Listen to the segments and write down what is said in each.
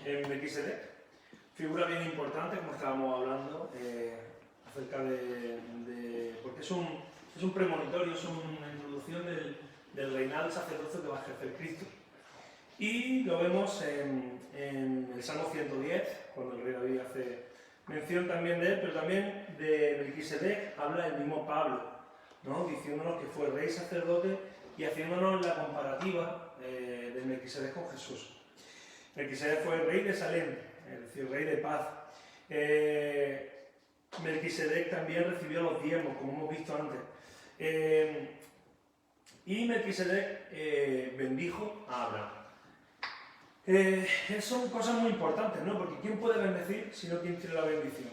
en Melquisedec, figura bien importante, como estábamos hablando, acerca porque es un premonitorio, es una introducción del reinado del sacerdocio que va a ejercer Cristo. Y lo vemos en el Salmo 110, cuando el rey David hace mención también de él, pero también de Melquisedec habla el mismo Pablo, ¿no? Diciéndonos que fue rey sacerdote y haciéndonos la comparativa de Melquisedec con Jesús. Melquisedec fue el rey de Salem, es decir, rey de paz. Melquisedec también recibió los diezmos, como hemos visto antes. Y Melquisedec bendijo a Abraham. Son cosas muy importantes, ¿no? Porque ¿quién puede bendecir si no quien tiene la bendición?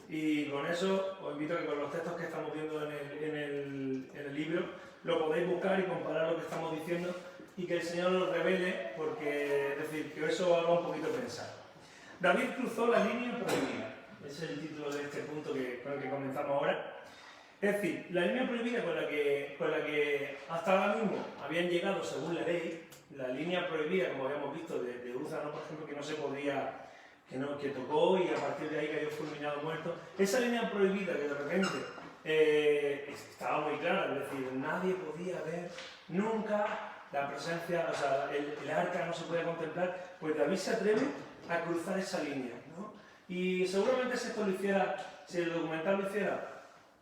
Y con eso os invito a que con los textos que estamos viendo en el libro lo podéis buscar y comparar lo que estamos diciendo y que el Señor nos revele, porque, es decir, que eso haga un poquito pensar. David cruzó la línea prohibida. Ese es el título de este punto con el que comenzamos ahora. Es decir, la línea prohibida con la que hasta ahora mismo habían llegado según la ley, la línea prohibida, como habíamos visto, de Uza, ¿no? Por ejemplo, que no se podía, que tocó y a partir de ahí cayó fulminado muerto. Esa línea prohibida que de repente estaba muy clara, es decir, nadie podía ver nunca la presencia, o sea, el arca no se podía contemplar, pues David se atreve a cruzar esa línea, ¿no? Y seguramente si esto lo hiciera, si el documental lo hiciera,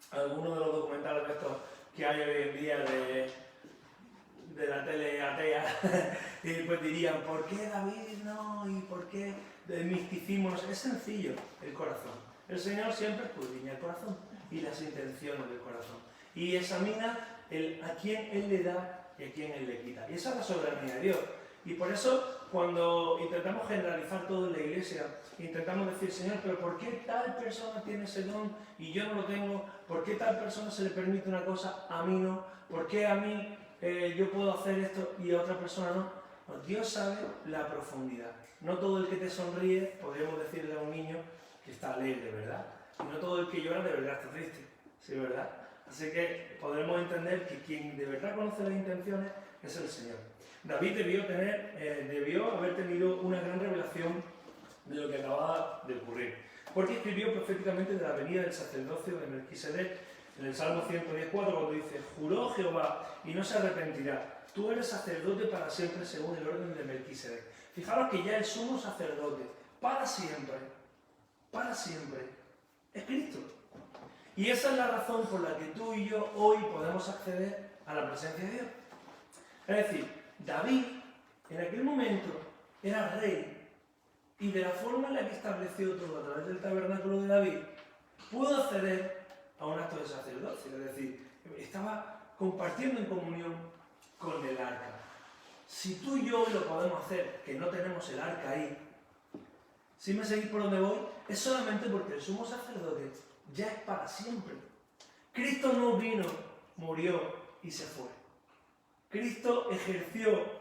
algunos de los documentales de estos que hay hoy en día de la tele atea, y pues dirían, ¿por qué David no? ¿Y por qué el misticismo? Es sencillo, el corazón. El Señor siempre escudriña el corazón y las intenciones del corazón. Y examina a quién Él le da y a quién Él le quita. Y esa es la soberanía de Dios. Y por eso, cuando intentamos generalizar todo en la iglesia, intentamos decir, Señor, pero ¿por qué tal persona tiene ese don y yo no lo tengo? ¿Por qué tal persona se le permite una cosa, a mí no? ¿Por qué a mí yo puedo hacer esto y a otra persona no? Pues Dios sabe la profundidad. No todo el que te sonríe, podríamos decirle a un niño que está alegre, ¿verdad? Y no todo el que llora de verdad está triste, ¿sí, verdad? Así que podremos entender que quien de verdad conoce las intenciones es el Señor. David debió haber tenido una gran revelación de lo que acababa de ocurrir, porque escribió proféticamente de la venida del sacerdocio de Melquisedec en el Salmo 114, cuando dice, juró Jehová y no se arrepentirá, tú eres sacerdote para siempre según el orden de Melquisedec. Fijaros que ya el sumo sacerdote, para siempre, es Cristo. Y esa es la razón por la que tú y yo hoy podemos acceder a la presencia de Dios. Es decir, David en aquel momento era rey y de la forma en la que estableció todo a través del tabernáculo de David pudo acceder a un acto de sacerdocio, es decir, estaba compartiendo en comunión con el arca. Si tú y yo lo podemos hacer, que no tenemos el arca ahí, si me seguís por donde voy, es solamente porque el sumo sacerdote ya es para siempre. Cristo no vino, murió y se fue. Cristo ejerció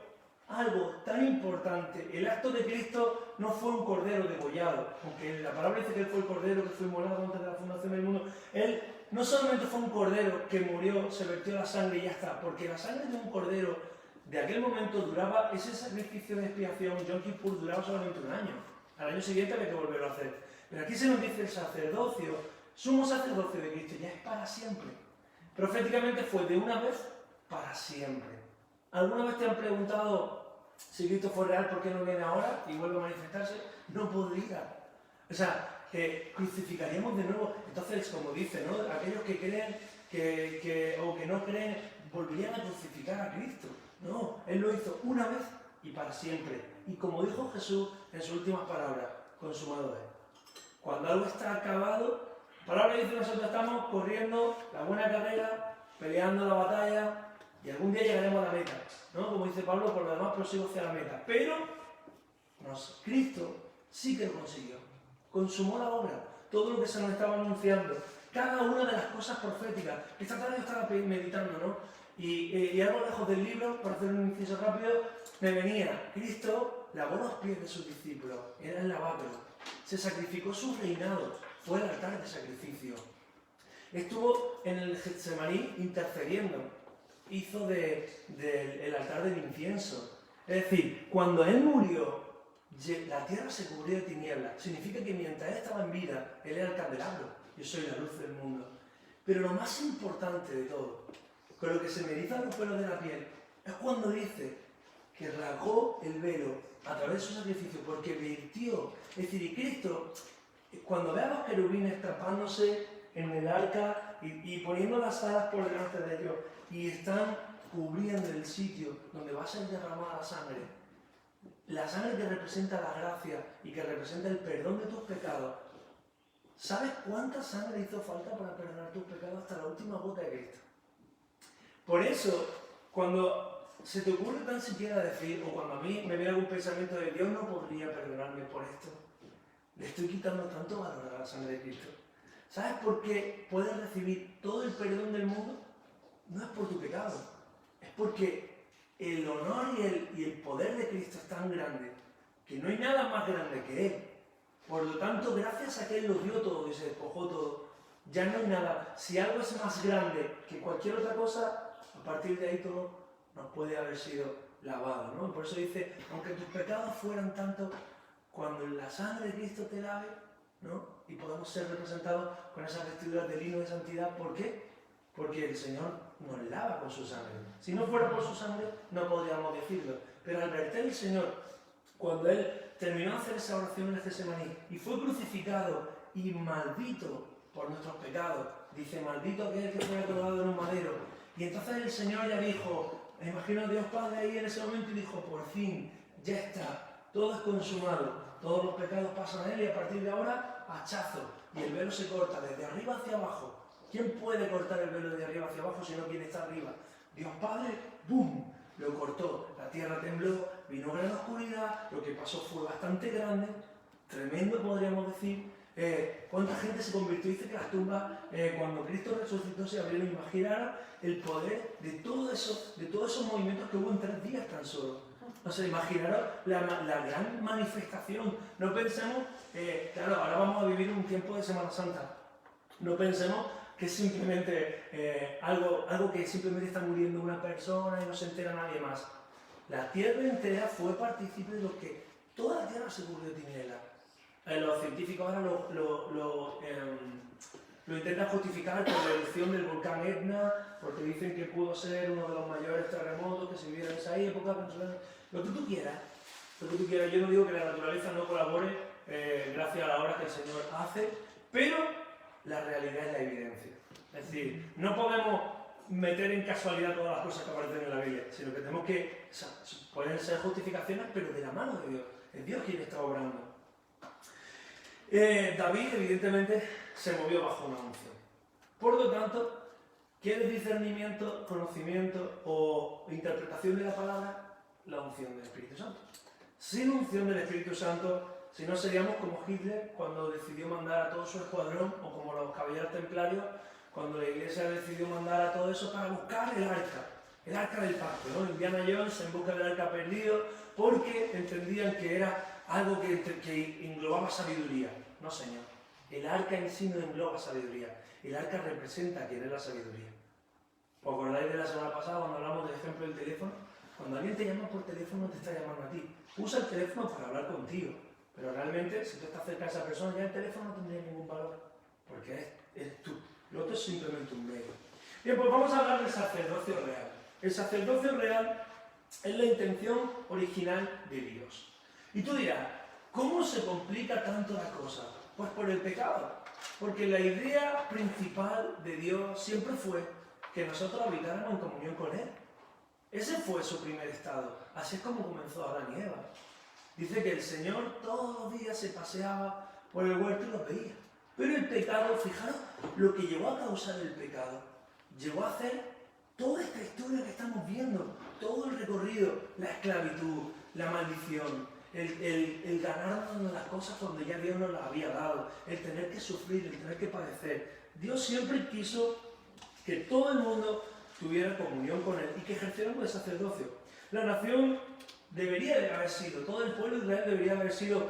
algo tan importante. El acto de Cristo no fue un cordero degollado, aunque la palabra dice que Él fue el cordero que fue inmolado antes de la fundación del mundo. Él no solamente fue un cordero que murió, se vertió la sangre y ya está, porque la sangre de un cordero de aquel momento duraba, ese sacrificio de expiación, Yom Kippur, duraba solamente un año. Al año siguiente había que volverlo a hacer. Pero aquí se nos dice el sacerdocio, sumo sacerdocio de Cristo, ya es para siempre. Proféticamente fue de una vez para siempre. ¿Alguna vez te han preguntado si Cristo fue real, por qué no viene ahora y vuelve a manifestarse? No podría. O sea, crucificaríamos de nuevo. Entonces, como dice, ¿no? Aquellos que creen o que no creen, volverían a crucificar a Cristo. No, Él lo hizo una vez y para siempre. Y como dijo Jesús en sus últimas palabras, consumado es. Cuando algo está acabado, la palabra dice que nosotros estamos corriendo la buena carrera, peleando la batalla, y algún día llegaremos a la meta, ¿no? Como dice Pablo, por lo demás prosigo hacia la meta. Pero Cristo sí que lo consiguió. Consumó la obra. Todo lo que se nos estaba anunciando. Cada una de las cosas proféticas. Esta tarde yo estaba meditando, ¿no? Y algo lejos del libro, para hacer un inciso rápido, me venía. Cristo lavó los pies de sus discípulos. Era el lavablo. Se sacrificó su reinado. Fue el altar de sacrificio. Estuvo en el Getsemaní intercediendo. Hizo del altar del incienso. Es decir, cuando Él murió, la tierra se cubrió de tinieblas. Significa que mientras él estaba en vida, él era el candelabro. Yo soy la luz del mundo. Pero lo más importante de todo, con lo que se me erizan los pelos de la piel, es cuando dice que rasgó el velo a través de su sacrificio, porque vertió. Es decir, y Cristo, cuando ve a los querubines tapándose en el arca y poniendo las alas por delante de ellos, y están cubriendo el sitio donde va a ser derramada la sangre que representa la gracia y que representa el perdón de tus pecados. ¿Sabes cuánta sangre hizo falta para perdonar tus pecados hasta la última gota de Cristo? Por eso, cuando se te ocurre tan siquiera decir, o cuando a mí me viene algún pensamiento de Dios no podría perdonarme por esto, le estoy quitando tanto valor a la sangre de Cristo. ¿Sabes por qué puedes recibir todo el perdón del mundo? No es por tu pecado, es porque el honor y el poder de Cristo es tan grande que no hay nada más grande que Él. Por lo tanto, gracias a que Él lo dio todo y se despojó todo, ya no hay nada. Si algo es más grande que cualquier otra cosa, a partir de ahí todo nos puede haber sido lavado, ¿no? Por eso dice, aunque tus pecados fueran tantos, cuando la sangre de Cristo te lave, ¿no? Y podamos ser representados con esas vestiduras de lino de santidad. ¿Por qué? Porque el Señor nos lava con su sangre. Si no fuera por su sangre, no podríamos decirlo. Pero al verter el Señor, cuando Él terminó de hacer esa oración en el Getsemaní y fue crucificado y maldito por nuestros pecados, dice, maldito aquel que fue colgado en un madero. Y entonces el Señor ya dijo, me imagino a Dios Padre ahí en ese momento y dijo, por fin, ya está, todo es consumado, todos los pecados pasan a Él y a partir de ahora, hachazo. Y el velo se corta desde arriba hacia abajo. ¿Quién puede cortar el velo de arriba hacia abajo si no quien está arriba? Dios Padre, ¡bum!, lo cortó. La tierra tembló, vino gran oscuridad, lo que pasó fue bastante grande, tremendo podríamos decir. ¿Cuánta gente se convirtió? Dice que las tumbas, cuando Cristo resucitó, se abrieron. Imaginaron el poder de todos esos movimientos que hubo en 3 días tan solo. No sé, imaginaron la gran manifestación. No pensemos, claro, ahora vamos a vivir un tiempo de Semana Santa. No pensemos que es simplemente algo que simplemente está muriendo una persona y no se entera nadie más. La tierra entera fue partícipe de lo que toda la tierra se cubrió de tinieblas. Los científicos ahora lo intentan justificar por la erupción del volcán Etna, porque dicen que pudo ser uno de los mayores terremotos que se vieron en esa época. Lo que tú quieras. Yo no digo que la naturaleza no colabore gracias a la obra que el Señor hace, pero la realidad es la evidencia. Es decir, no podemos meter en casualidad todas las cosas que aparecen en la Biblia, sino que tenemos que, pueden ser justificaciones, pero de la mano de Dios. Es Dios quien está obrando. David, evidentemente, se movió bajo una unción. Por lo tanto, ¿quieres discernimiento, conocimiento o interpretación de la palabra? La unción del Espíritu Santo. Sin unción del Espíritu Santo, si no seríamos como Hitler cuando decidió mandar a todo su escuadrón, o como los caballeros templarios cuando la iglesia decidió mandar a todo eso para buscar el arca del pacto, ¿no? Indiana Jones en busca del arca perdido, porque entendían que era algo que englobaba sabiduría. No, señor. El arca en sí no engloba sabiduría. El arca representa quién es la sabiduría. ¿Os acordáis de la semana pasada cuando hablamos del ejemplo del teléfono? Cuando alguien te llama por teléfono, te está llamando a ti. Usa el teléfono para hablar contigo. Pero realmente, si tú estás cerca de esa persona, ya el teléfono no tendría ningún valor. Porque eres tú. Lo otro es simplemente un medio. Bien, pues vamos a hablar del sacerdocio real. El sacerdocio real es la intención original de Dios. Y tú dirás, ¿cómo se complica tanto la cosa? Pues por el pecado. Porque la idea principal de Dios siempre fue que nosotros habitáramos en comunión con Él. Ese fue su primer estado. Así es como comenzó Adán y Eva. Dice que el Señor todos los días se paseaba por el huerto y los veía. Pero el pecado, fijaros, lo que llegó a causar el pecado, llegó a hacer toda esta historia que estamos viendo, todo el recorrido, la esclavitud, la maldición, el ganarnos las cosas cuando ya Dios nos las había dado, el tener que sufrir, el tener que padecer. Dios siempre quiso que todo el mundo tuviera comunión con Él y que ejerciéramos el sacerdocio. La nación debería de haber sido, todo el pueblo de Israel debería haber sido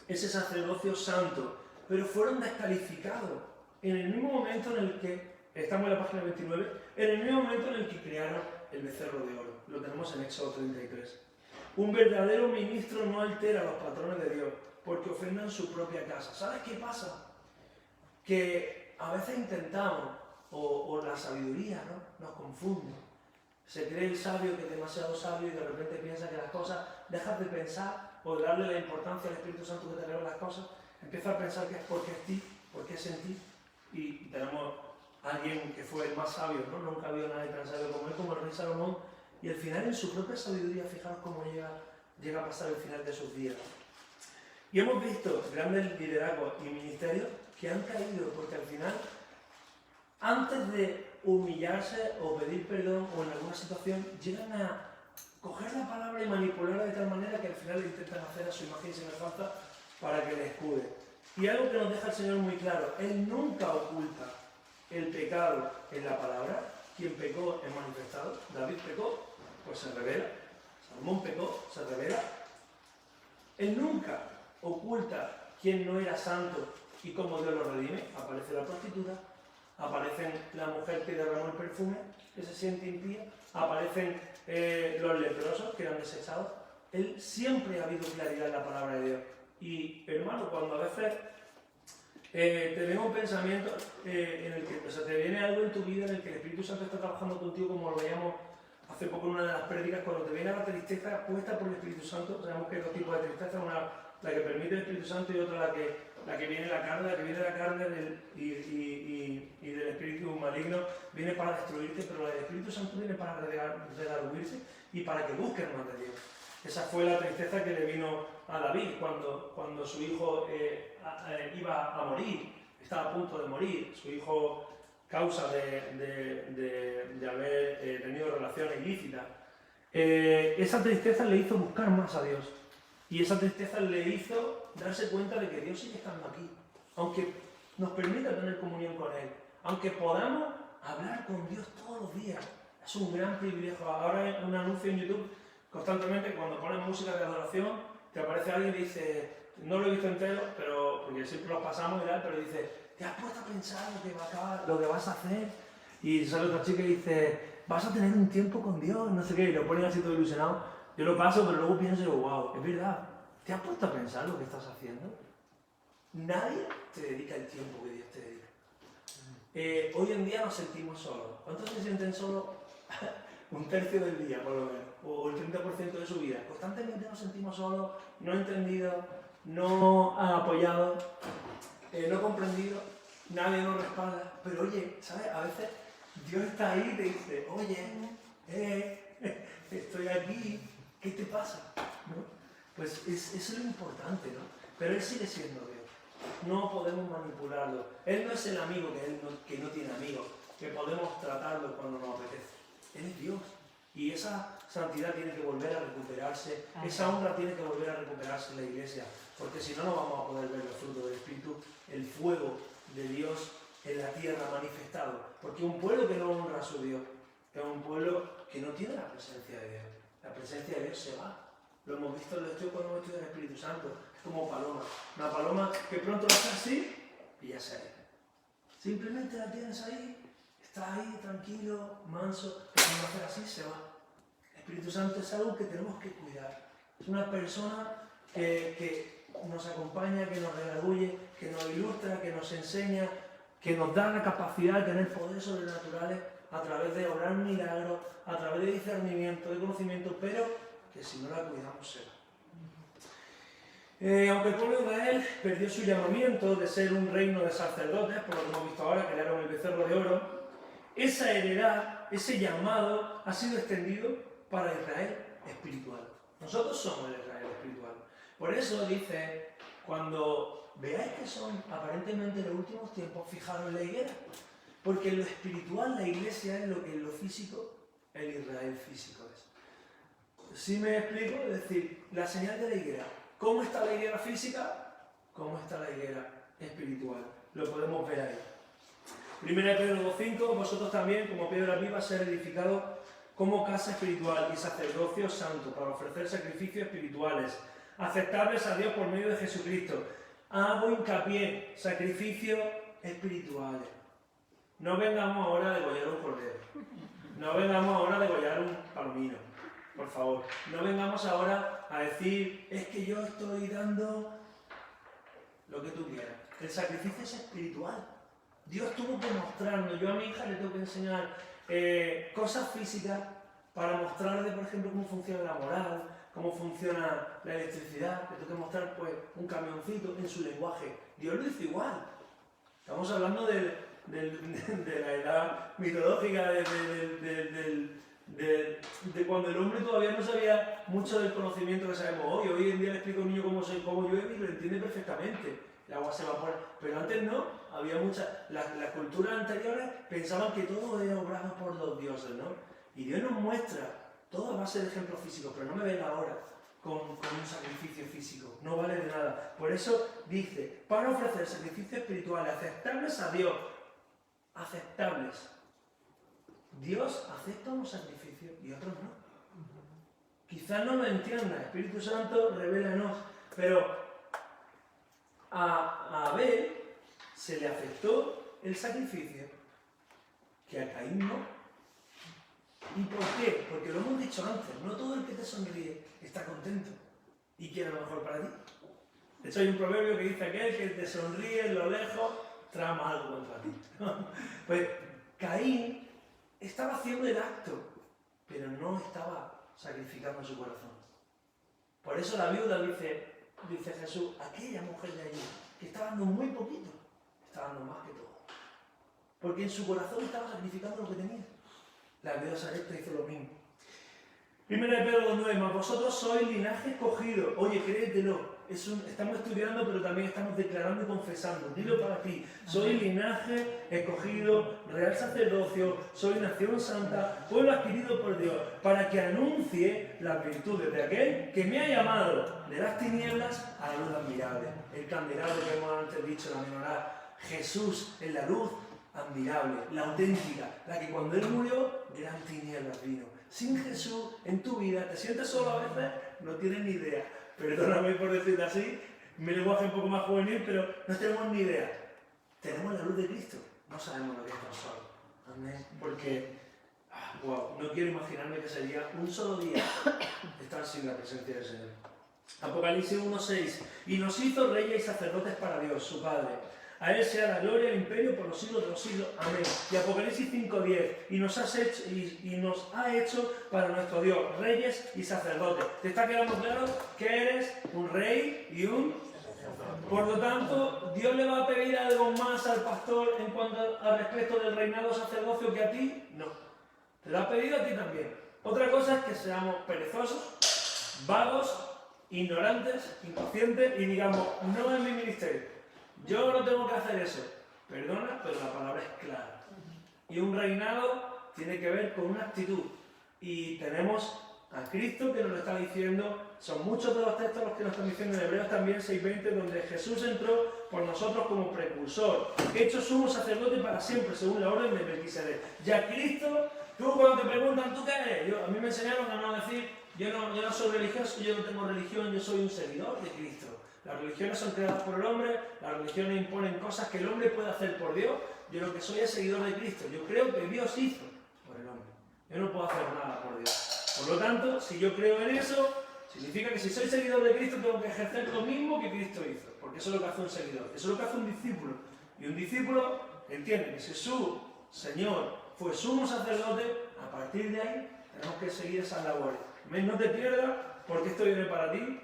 ese sacerdocio santo, pero fueron descalificados en el mismo momento en el que, estamos en la página 29, en el mismo momento en el que crearon el becerro de oro. Lo tenemos en Éxodo 33. Un verdadero ministro no altera los patrones de Dios, porque ofendan su propia casa. ¿Sabes qué pasa? Que a veces intentamos, o la sabiduría, ¿no?, nos confunde. Se cree el sabio que es demasiado sabio y de repente piensa que las cosas, dejas de pensar o de darle la importancia al Espíritu Santo que te revela las cosas, empieza a pensar que es porque es ti, porque es en ti. Y tenemos a alguien que fue el más sabio, ¿no? Nunca ha habido nadie tan sabio como él, como el rey Salomón, y al final en su propia sabiduría, fijaros cómo llega a pasar el final de sus días. Y hemos visto grandes liderazgos y ministerios que han caído porque al final, antes de humillarse o pedir perdón o en alguna situación, llegan a coger la palabra y manipularla de tal manera que al final le intentan hacer a su imagen y semejanza para que le escude. Y algo que nos deja el Señor muy claro, Él nunca oculta el pecado en la palabra. Quien pecó es manifestado. David pecó, pues se revela. Salomón pecó, se revela. Él nunca oculta quién no era santo y cómo Dios lo redime. Aparece la prostituta, aparecen la mujer que derramó el perfume, que se siente impía, aparecen los leprosos que eran desechados. Él siempre ha habido claridad en la palabra de Dios. Y hermano, cuando a veces te viene un pensamiento en el que, o sea, te viene algo en tu vida en el que el Espíritu Santo está trabajando contigo, como lo veíamos hace poco en una de las prédicas, cuando te viene la tristeza puesta por el Espíritu Santo. Sabemos que hay dos tipos de tristeza, una la que permite el Espíritu Santo y otra la que viene la carne y del espíritu maligno viene para destruirte, pero la del Espíritu Santo viene para redarguirte y para que busques más de Dios. Esa fue la tristeza que le vino a David cuando su hijo iba a morir, estaba a punto de morir, su hijo, causa de haber tenido relaciones ilícitas. Esa tristeza le hizo buscar más a Dios. Y esa tristeza le hizo darse cuenta de que Dios sigue estando aquí. Aunque nos permita tener comunión con Él. Aunque podamos hablar con Dios todos los días. Es un gran privilegio. Ahora hay un anuncio en YouTube constantemente, cuando pones música de adoración, te aparece alguien y dice, no lo he visto entero, pero porque siempre lo pasamos y tal, pero dice, ¿te has puesto a pensar lo que vas a hacer? Y sale otra chica y dice, vas a tener un tiempo con Dios, no sé qué, y lo ponen así todo ilusionado. Yo lo paso, pero luego pienso y digo, wow, es verdad. ¿Te has puesto a pensar lo que estás haciendo? Nadie te dedica el tiempo que Dios te dedica. Hoy en día nos sentimos solos. ¿Cuántos se sienten solos? Un tercio del día, por lo menos. O el 30% de su vida. Constantemente nos sentimos solos, no entendidos, no apoyados, no comprendidos. Nadie nos respalda. Pero oye, ¿sabes? A veces Dios está ahí y te dice, oye, estoy aquí. ¿Qué te pasa? ¿No? Pues eso es lo importante, ¿no? Pero Él sigue siendo Dios. No podemos manipularlo. Él no es el amigo que no tiene amigos, que podemos tratarlo cuando nos apetece. Él es Dios. Y esa santidad tiene que volver a recuperarse, esa honra tiene que volver a recuperarse en la iglesia, porque si no, no vamos a poder ver los frutos del Espíritu, el fuego de Dios en la tierra manifestado. Porque un pueblo que no honra a su Dios es un pueblo que no tiene la presencia de Dios. La presencia de Dios se va. Lo hemos visto en el estudio cuando hemos estudiado el Espíritu Santo. Es como paloma. Una paloma que pronto la hace así y ya se ha ido. Simplemente la tienes ahí, está ahí tranquilo, manso, pero cuando hace así se va. El Espíritu Santo es algo que tenemos que cuidar. Es una persona que nos acompaña, que nos redarguye, que nos ilustra, que nos enseña, que nos da la capacidad de tener poderes sobrenaturales a través de obrar milagros, a través de discernimiento, de conocimiento, pero que si no la cuidamos se va. Aunque el pueblo de Israel perdió su llamamiento de ser un reino de sacerdotes, por lo que hemos visto ahora, que crearon el becerro de oro, esa heredad, ese llamado ha sido extendido para Israel espiritual. Nosotros somos el Israel espiritual. Por eso dice, cuando veáis que son aparentemente los últimos tiempos, fijaros en la higuera. Porque en lo espiritual la iglesia es lo que en lo físico el Israel físico es. ¿Sí me explico? Es decir, la señal de la higuera. ¿Cómo está la higuera física? ¿Cómo está la higuera espiritual? Lo podemos ver ahí. 1 Pedro 2:5, vosotros también, como piedra viva, ser edificados como casa espiritual y sacerdocio santo, para ofrecer sacrificios espirituales, aceptables a Dios por medio de Jesucristo. Hago hincapié, sacrificios espirituales. No vengamos ahora a degollar un cordero. No vengamos ahora a degollar un palomino. Por favor, no vengamos ahora a decir, es que yo estoy dando lo que tú quieras. El sacrificio es espiritual. Dios tuvo que mostrarnos. Yo a mi hija le tengo que enseñar cosas físicas para mostrarle, por ejemplo, cómo funciona la moral, cómo funciona la electricidad. Le tengo que mostrar pues, un camioncito en su lenguaje. Dios lo hizo igual. Estamos hablando de la edad mitológica, de cuando el hombre todavía no sabía mucho del conocimiento que sabemos hoy. Hoy en día le explico a un niño cómo llueve y lo entiende perfectamente. El agua se evapora. Pero antes no, había muchas. Las culturas anteriores pensaban que todo era obrado por los dioses, ¿no? Y Dios nos muestra todo a base de ejemplos físicos, pero no me ven ahora con un sacrificio físico. No vale de nada. Por eso dice, para ofrecer sacrificios espirituales aceptables a Dios. Aceptables. Dios acepta unos sacrificios y otros no. Quizás no lo entienda, Espíritu Santo, revélanos. Pero a Abel se le aceptó el sacrificio, que a Caín no. ¿Y por qué? Porque lo hemos dicho antes, no todo el que te sonríe está contento y quiere lo mejor para ti. De hecho hay un proverbio que dice aquel que te sonríe en lo lejos trama algo contra ti. Pues Caín estaba haciendo el acto, pero no estaba sacrificando su corazón. Por eso la viuda dice Jesús, aquella mujer de allí, que estaba dando muy poquito, estaba dando más que todo. Porque en su corazón estaba sacrificando lo que tenía. La viuda Sarepta hizo lo mismo. 1 Pedro 2:9, mas vosotros sois linaje escogido. Oye, créetelo. Estamos estudiando, pero también estamos declarando y confesando. Dilo para ti. Soy linaje escogido, real sacerdocio, soy nación santa, pueblo adquirido por Dios, para que anuncie las virtudes de aquel que me ha llamado de las tinieblas a la luz admirable. El candelabro que hemos antes dicho, la menorá. Jesús en la luz admirable, la auténtica, la que cuando Él murió, gran tinieblas vino. Sin Jesús en tu vida, te sientes solo a veces, no tienes ni idea. Perdóname por decirlo así, mi lenguaje es un poco más juvenil, pero no tenemos ni idea. Tenemos la luz de Cristo, no sabemos lo que es estar solo. Amén. Porque, wow, no quiero imaginarme que sería un solo día estar sin la presencia del Señor. Apocalipsis 1:6, y nos hizo reyes y sacerdotes para Dios, su Padre. A Él sea la gloria y el imperio por los siglos de los siglos. Amén. Y Apocalipsis 5:10. Y nos ha hecho para nuestro Dios reyes y sacerdotes. ¿Te está quedando claro que eres un rey y un sacerdote? Por lo tanto, ¿Dios le va a pedir algo más al pastor en cuanto al respecto del reinado sacerdocio que a ti? No. Te lo ha pedido a ti también. Otra cosa es que seamos perezosos, vagos, ignorantes, impacientes y digamos, no es mi ministerio. Yo no tengo que hacer eso. Perdona, pero la palabra es clara. Y un reinado tiene que ver con una actitud. Y tenemos a Cristo que nos lo está diciendo. Son muchos de los textos los que nos están diciendo en Hebreos también 6:20, donde Jesús entró por nosotros como precursor, hecho sumo sacerdote para siempre, según la orden de Melquisedec. Ya Cristo, tú cuando te preguntan, ¿tú qué eres? A mí me enseñaron a no decir, yo no soy religioso, yo no tengo religión, yo soy un seguidor de Cristo. Las religiones son creadas por el hombre, las religiones imponen cosas que el hombre puede hacer por Dios. Yo lo que soy es seguidor de Cristo. Yo creo que Dios hizo por el hombre. Yo no puedo hacer nada por Dios. Por lo tanto, si yo creo en eso, significa que si soy seguidor de Cristo tengo que ejercer lo mismo que Cristo hizo. Porque eso es lo que hace un seguidor, eso es lo que hace un discípulo. Y un discípulo entiende que si su Señor fue sumo sacerdote, a partir de ahí tenemos que seguir esas labores. No te pierdas, porque esto viene para ti.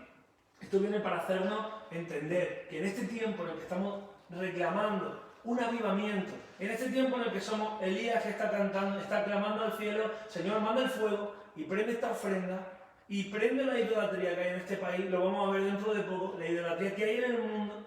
Esto viene para hacernos entender que en este tiempo en el que estamos reclamando un avivamiento, en este tiempo en el que somos Elías que está cantando, está clamando al cielo, Señor, manda el fuego y prende esta ofrenda y prende la idolatría que hay en este país, lo vamos a ver dentro de poco, la idolatría que hay en el mundo.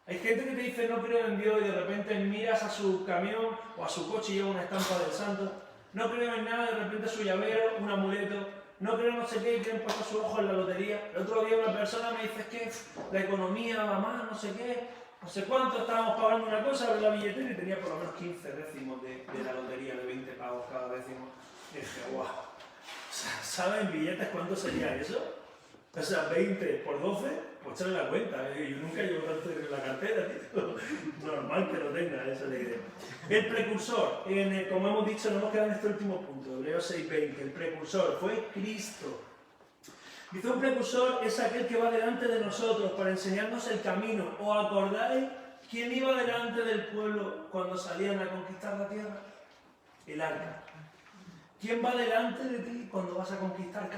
Hay gente que te dice no creo en Dios y de repente miras a su camión o a su coche y lleva una estampa del santo. No creo en nada, de repente su llavero, un amuleto. No creo no sé qué y tienen puesto su ojo en la lotería. El otro día una persona me dice que la economía va mal, no sé qué, no sé cuánto, estábamos pagando una cosa, abrí la billetera y tenía por lo menos 15 décimos de la lotería, de 20 pavos cada décimo. Y dije, guau, ¿saben billetes cuánto sería eso? O sea, 20 por 12, pues echarle la cuenta. Yo nunca llevo tanto dinero en la cartera, tío. Normal que lo tenga, esa es la idea. El precursor, como hemos dicho, nos hemos quedado en este último punto, Hebreos 6:20. El precursor fue Cristo. Dice, un precursor es aquel que va delante de nosotros para enseñarnos el camino. ¿Os acordáis quién iba delante del pueblo cuando salían a conquistar la tierra? El arca. ¿Quién va delante de ti cuando vas a conquistar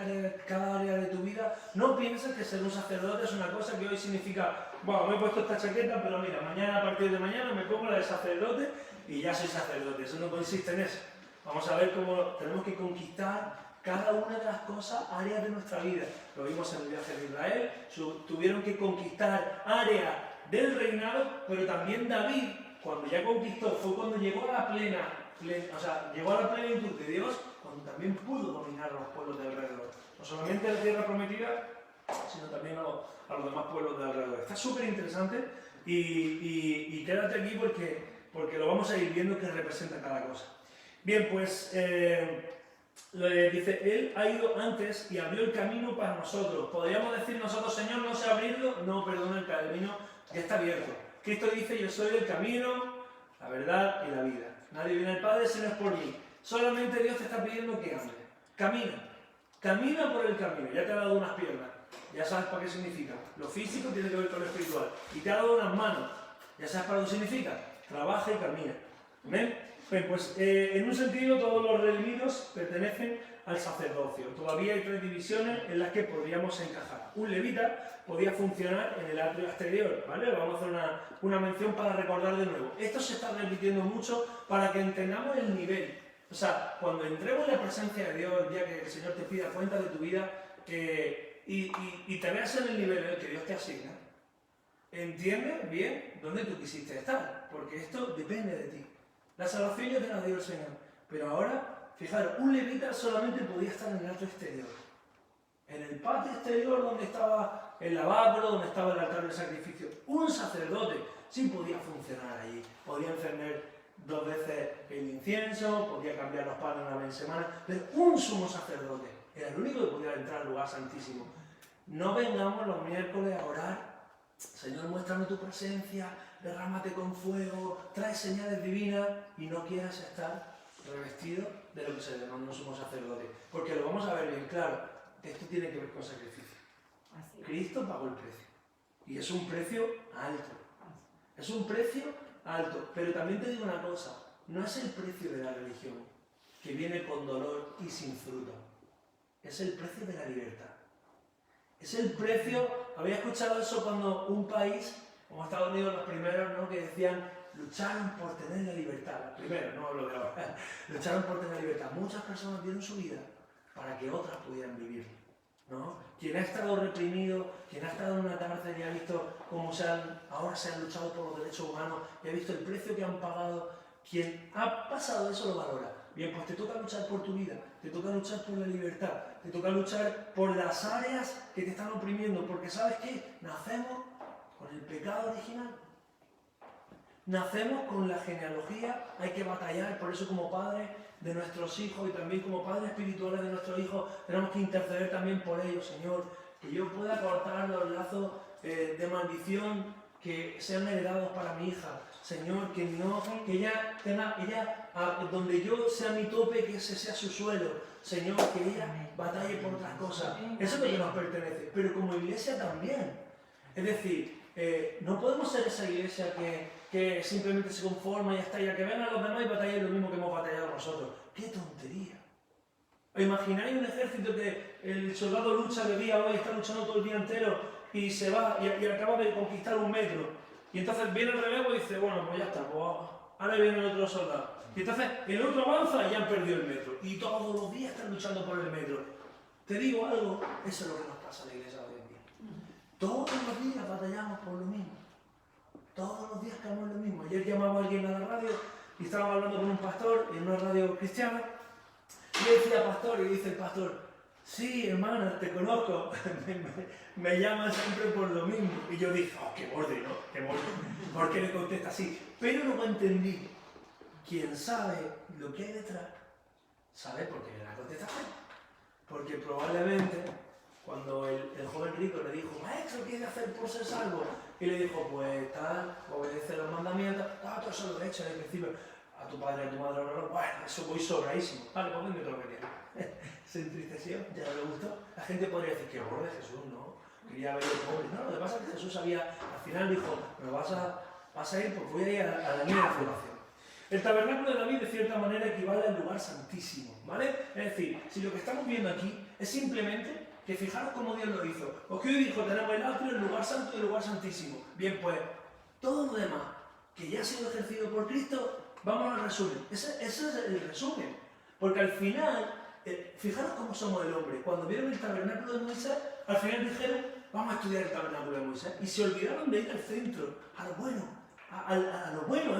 cada área de tu vida? No pienses que ser un sacerdote es una cosa que hoy significa, bueno, me he puesto esta chaqueta, pero mira, mañana, a partir de mañana me pongo la de sacerdote y ya soy sacerdote. Eso no consiste en eso. Vamos a ver cómo tenemos que conquistar cada una de las cosas, áreas de nuestra vida. Lo vimos en el viaje de Israel, tuvieron que conquistar áreas del reinado, pero también David, cuando ya conquistó, fue cuando llegó a la llegó a la plenitud de Dios, cuando también pudo dominar a los pueblos de alrededor. No solamente a la tierra prometida, sino también a los demás pueblos de alrededor. Está súper interesante y quédate aquí porque lo vamos a ir viendo que representa cada cosa. Bien, pues dice, Él ha ido antes y abrió el camino para nosotros. ¿Podríamos decir nosotros, Señor, no sé abrirlo? No, perdona, el camino ya está abierto. Cristo dice, yo soy el camino, la verdad y la vida. Nadie viene al Padre si no es por mí. Solamente Dios te está pidiendo que andes. Camina por el camino. Ya te ha dado unas piernas. Ya sabes para qué significa. Lo físico tiene que ver con lo espiritual. Y te ha dado unas manos. Ya sabes para qué significa. Trabaja y camina. ¿Amén? Bien, pues en un sentido todos los redimidos pertenecen al sacerdocio. Todavía hay 3 divisiones en las que podríamos encajar. Un levita podía funcionar en el atrio exterior, ¿vale? Vamos a hacer una mención para recordar de nuevo. Esto se está repitiendo mucho para que entendamos el nivel. O sea, cuando entremos en la presencia de Dios, el día que el Señor te pida cuenta de tu vida y te veas en el nivel en el que Dios te asigna, entiende bien dónde tú quisiste estar, porque esto depende de ti. La salvación ya te la dio el Señor, pero ahora, fijaros, un levita solamente podía estar en el atrio exterior. En el patio exterior donde estaba el lavacro, donde estaba el altar del sacrificio. Un sacerdote sí podía funcionar allí. Podía encender 2 veces el incienso, podía cambiar los panes una vez en semana, pero un sumo sacerdote era el único que podía entrar al lugar santísimo. No vengamos los miércoles a orar, Señor, muéstrame tu presencia, derrámate con fuego, trae señales divinas y no quieras estar revestido de lo que se le demanda a un sumo sacerdote. Porque lo vamos a ver bien claro, esto tiene que ver con sacrificio. Cristo pagó el precio. Y es un precio alto. Es un precio alto. Pero también te digo una cosa, no es el precio de la religión, que viene con dolor y sin fruto. Es el precio de la libertad. Es el precio, había escuchado eso cuando un país, como Estados Unidos, los primeros, ¿no?, que decían, lucharon por tener la libertad. Los primeros, no lo de ahora. Lucharon por tener la libertad. Muchas personas dieron su vida para que otras pudieran vivir, ¿no? Quien ha estado reprimido, quien ha estado en una cárcel y ha visto cómo ahora se han luchado por los derechos humanos y ha visto el precio que han pagado, quien ha pasado eso lo valora. Bien, pues te toca luchar por tu vida, te toca luchar por la libertad, te toca luchar por las áreas que te están oprimiendo, porque ¿sabes qué? Nacemos con el pecado original. Nacemos con la genealogía, hay que batallar, por eso como padres de nuestros hijos y también como padres espirituales de nuestros hijos tenemos que interceder también por ellos, Señor, que yo pueda cortar los lazos de maldición que sean heredados para mi hija, Señor, que ella tenga, donde yo sea mi tope, que ese sea su suelo, Señor, que ella batalle por otras cosas, eso es lo que nos pertenece, pero como iglesia también, es decir, no podemos ser esa iglesia que simplemente se conforma y ya está, y a que vengan los demás y batallen lo mismo que hemos batallado nosotros. ¡Qué tontería! ¿Os imagináis un ejército que el soldado lucha de día hoy, está luchando todo el día entero y se va y acaba de conquistar 1 metro? Y entonces viene el relevo y dice, bueno, pues ya está, pues ahora viene el otro soldado. Y entonces el otro avanza y ya han perdido el metro. Y todos los días están luchando por el metro. Te digo algo, eso es lo que nos pasa a la iglesia hoy en día. Todos los días batallamos por lo mismo. Todos los días quedamos lo mismo. Ayer llamaba a alguien a la radio y estaba hablando con un pastor en una radio cristiana. Y yo decía pastor, y dice el pastor, sí, hermana, te conozco, me llaman siempre por lo mismo. Y yo dije, oh, qué borde, ¿no? Qué borde. ¿Por qué le contesta así? Pero luego entendí, quien sabe lo que hay detrás, sabe por qué le la contestación. Porque probablemente, cuando el joven rico le dijo, maestro, ¿qué hay de hacer por ser salvo? Y le dijo, pues tal, obedece los mandamientos, todo eso lo he hecho en el principio. A tu padre, a tu madre, bueno, eso voy sobradísimo. Vale, pues dime todo lo que tienes. se entristeció, ya no le gustó. La gente podría decir que borde Jesús, ¿no? Quería verlo pobre. No, lo que pasa es que Jesús sabía, al final dijo, me vas a ir porque voy a ir a la mía floración. El tabernáculo de David de cierta manera equivale al lugar santísimo, ¿vale? Es decir, si lo que estamos viendo aquí es simplemente que fijaros cómo Dios lo hizo. Porque hoy dijo, tenemos el atrio, el lugar santo y el lugar santísimo. Bien, pues, todo lo demás que ya ha sido ejercido por Cristo, vamos al resumen. Ese es el resumen. Porque al final, fijaros cómo somos el hombre. Cuando vieron el tabernáculo de Moisés, al final dijeron, vamos a estudiar el tabernáculo de Moisés. Y se olvidaron de ir al centro, a lo bueno. A lo bueno,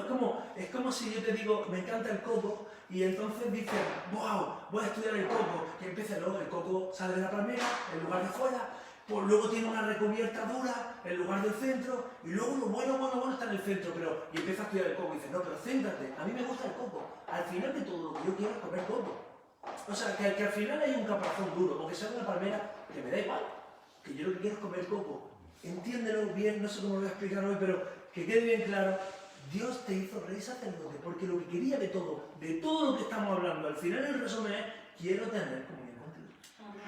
es como si yo te digo, me encanta el coco, y entonces dices, wow, voy a estudiar el coco, y empieza luego, el coco sale de la palmera, en lugar de fuera, pues luego tiene una recubierta dura, en lugar del centro, y luego lo bueno está en el centro, y empieza a estudiar el coco, y dices, no, pero céntrate, a mí me gusta el coco, al final de todo lo que yo quiero es comer coco. O sea, que al final hay un caparazón duro, aunque sea una palmera, que me da igual, que yo lo que quiero es comer coco. Entiéndelo bien, no sé cómo lo voy a explicar hoy, pero que quede bien claro, Dios te hizo rey sacerdote, porque lo que quería de todo lo que estamos hablando, al final el resumen es, quiero tener comunión contigo.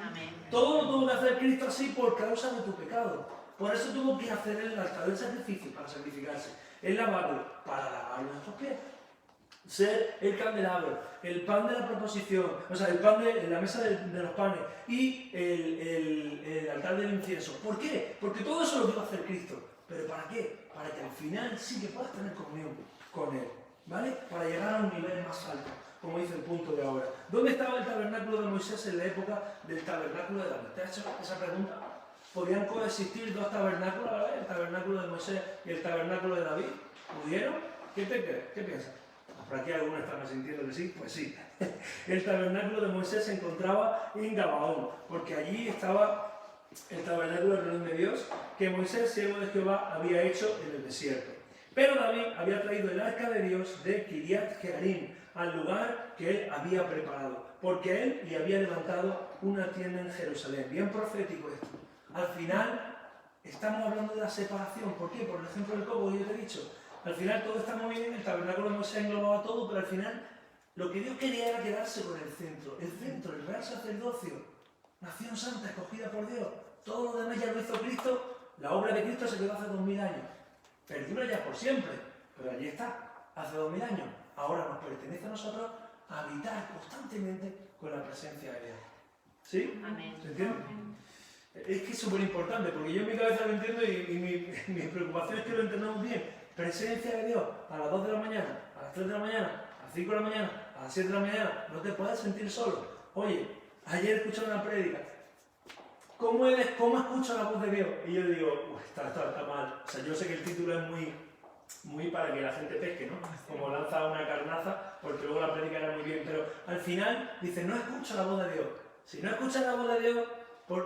Amén. Todo lo tuvo que hacer Cristo así por causa de tu pecado. Por eso tuvo que hacer el altar del sacrificio, para sacrificarse. El lavablo, para lavar nuestros pies. Ser el candelabro, el pan de la proposición, o sea, el pan de la mesa de los panes y el altar del incienso. ¿Por qué? Porque todo eso lo iba a hacer Cristo. ¿Pero para qué? Para que al final sí que puedas tener comunión con Él, ¿vale? Para llegar a un nivel más alto, como dice el punto de ahora. ¿Dónde estaba el tabernáculo de Moisés en la época del tabernáculo de David? ¿Te has hecho esa pregunta? ¿Podían coexistir dos tabernáculos a la vez? ¿El tabernáculo de Moisés y el tabernáculo de David? ¿Pudieron? ¿Qué te crees? ¿Qué piensas? Por aquí algunos están sintiendo que sí, pues sí. El tabernáculo de Moisés se encontraba en Gabaón, porque allí estaba el tabernáculo del reino de Dios que Moisés, siervo de Jehová, había hecho en el desierto. Pero David había traído el arca de Dios de Kiriat Jearim al lugar que él había preparado, porque él le había levantado una tienda en Jerusalén. Bien profético esto. Al final estamos hablando de la separación. ¿Por qué? Por el ejemplo del coco que yo te he dicho. Al final todo está muy bien, el tabernáculo de Moisés englobaba todo, pero al final lo que Dios quería era quedarse con el centro, el real sacerdocio, nación santa escogida por Dios. Todo lo demás ya lo hizo Cristo, la obra de Cristo se quedó hace 2000 años. Perdura ya por siempre, pero allí está, hace 2000 años. Ahora nos pertenece a nosotros habitar constantemente con la presencia de Dios. ¿Sí? Amén. ¿Se entiende? Amén. Es que es súper importante, porque yo en mi cabeza lo entiendo y mi preocupación es que lo entendamos bien. Presencia de Dios a las 2 de la mañana, a las 3 de la mañana, a las 5 de la mañana, a las 7 de la mañana. No te puedes sentir solo. Oye, ayer escuché una prédica. ¿Cómo escucho la voz de Dios? Y yo digo, está mal. O sea, yo sé que el título es muy para que la gente pesque, ¿no? Como lanza una carnaza, porque luego la prédica era muy bien. Pero al final dice, no escucho la voz de Dios. Si no escuchas la voz de Dios, ¿por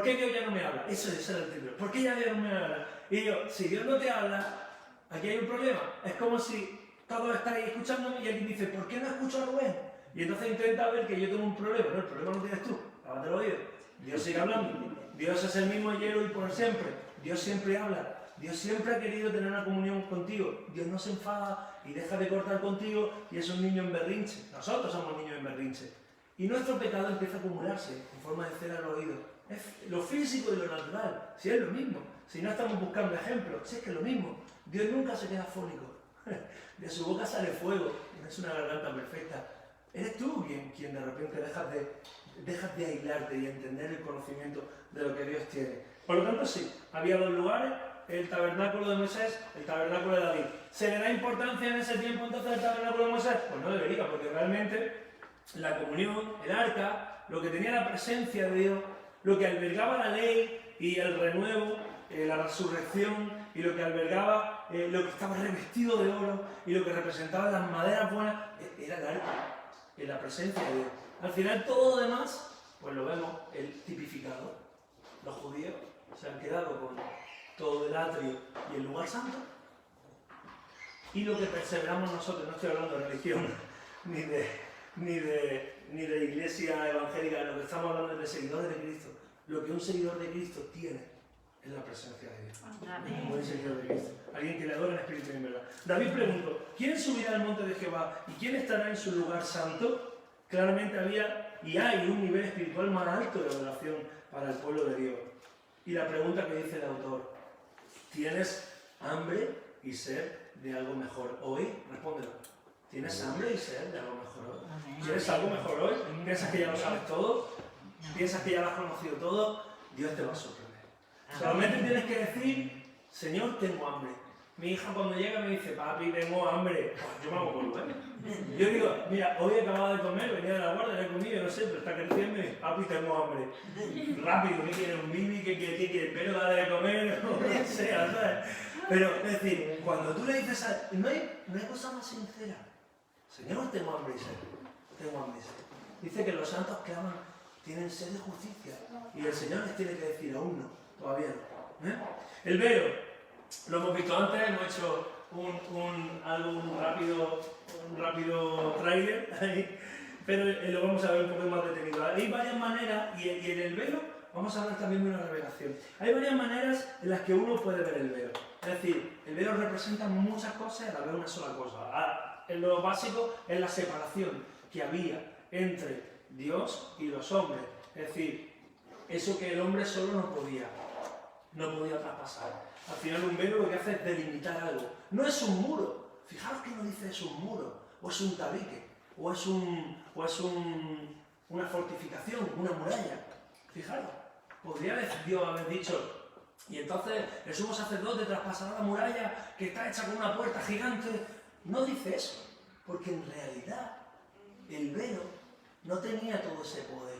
qué Dios ya no me habla? Ese era el título. ¿Por qué ya Dios no me habla? Y yo, si Dios no te habla, aquí hay un problema. Es como si todos estáis escuchándome y alguien dice, ¿por qué no escucho a Rubén? Y entonces intenta ver que yo tengo un problema. No, el problema lo tienes tú. Lávate los oídos. Dios sigue hablando. Dios es el mismo ayer, hoy y por siempre. Dios siempre habla. Dios siempre ha querido tener una comunión contigo. Dios no se enfada y deja de cortar contigo y es un niño en berrinche. Nosotros somos niños en berrinche. Y nuestro pecado empieza a acumularse en forma de cera al oído. Es lo físico y lo natural. Si es lo mismo. Si no estamos buscando ejemplos, si es que es lo mismo. Dios nunca se queda fónico. De su boca sale fuego. No es una garganta perfecta. Eres tú quien de repente dejas de aislarte y entender el conocimiento de lo que Dios tiene. Por lo tanto, sí, había dos lugares, el tabernáculo de Moisés, el tabernáculo de David. ¿Se le da importancia en ese tiempo entonces al tabernáculo de Moisés? Pues no debería, porque realmente la comunión, el arca, lo que tenía la presencia de Dios, lo que albergaba la ley y el renuevo, la resurrección, y lo que albergaba lo que estaba revestido de oro y lo que representaba las maderas buenas, era el arca, la presencia de Dios. Al final todo lo demás, pues lo vemos, el tipificado. Los judíos se han quedado con todo el atrio y el lugar santo. Y lo que perseveramos nosotros, no estoy hablando de religión, ni de iglesia evangélica, lo que estamos hablando es de seguidores de Cristo. Lo que un seguidor de Cristo tiene es la presencia de Dios. Amén. Un buen seguidor de Cristo. Alguien que le adora en espíritu y en verdad. David preguntó, ¿quién subirá al monte de Jehová y quién estará en su lugar santo? Claramente había y hay un nivel espiritual más alto de adoración para el pueblo de Dios. Y la pregunta que dice el autor, ¿tienes hambre y sed de algo mejor hoy? Respóndelo. ¿Tienes hambre y sed de algo mejor hoy? ¿Quieres algo mejor hoy? ¿Piensas que ya lo sabes todo? ¿Piensas que ya lo has conocido todo? Dios te va a sorprender. Solamente tienes que decir, Señor, tengo hambre. Mi hija cuando llega me dice, papi, tengo hambre. Yo me hago polvo, ¿eh? Yo digo, mira, hoy he acabado de comer, venía de la guardia, he comido, no sé, pero está creciendo y dice, papi, tengo hambre. Rápido, ¿qué quiere? ¿Un bibi? ¿Qué quiere? ¿Pero dale de comer? O lo que sea, ¿sabes? Pero, es decir, cuando tú le dices a... No hay cosa más sincera. Señor, tengo hambre y sed. Tengo hambre y sed. Dice que los santos claman, tienen sed de justicia. Y el Señor les tiene que decir, aún no, todavía no. El velo, lo hemos visto antes, hemos hecho un rápido tráiler ahí, pero lo vamos a ver un poco más detenido. Hay varias maneras, y en el velo vamos a hablar también de una revelación. Hay varias maneras en las que uno puede ver el velo. Es decir, el velo representa muchas cosas y a la vez una sola cosa. En lo básico es la separación que había entre Dios y los hombres. Es decir, eso que el hombre solo no podía traspasar. Al final un velo lo que hace es delimitar algo. No es un muro. Fijaros que no dice es un muro, o es un tabique, o es una fortificación, una muralla. Fijaros, podría Dios haber dicho, y entonces el sumo sacerdote traspasará la muralla que está hecha con una puerta gigante. No dice eso, porque en realidad el velo no tenía todo ese poder.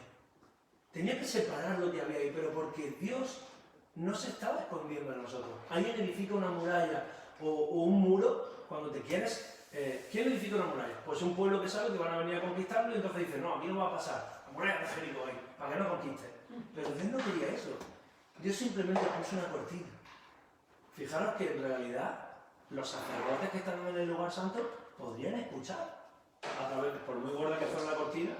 Tenía que separar lo que había ahí, pero porque Dios no se estaba escondiendo de nosotros. Alguien edifica una muralla o un muro cuando te quieres... ¿Quién edifica una muralla? Pues un pueblo que sabe que van a venir a conquistarlo y entonces dice, no, aquí no va a pasar, la muralla de Jericó ahí, para que no conquiste. Pero Dios no quería eso. Dios simplemente puso una cortina. Fijaros que en realidad los sacerdotes que estaban en el lugar santo podrían escuchar a través, por muy gorda que fuera la cortina,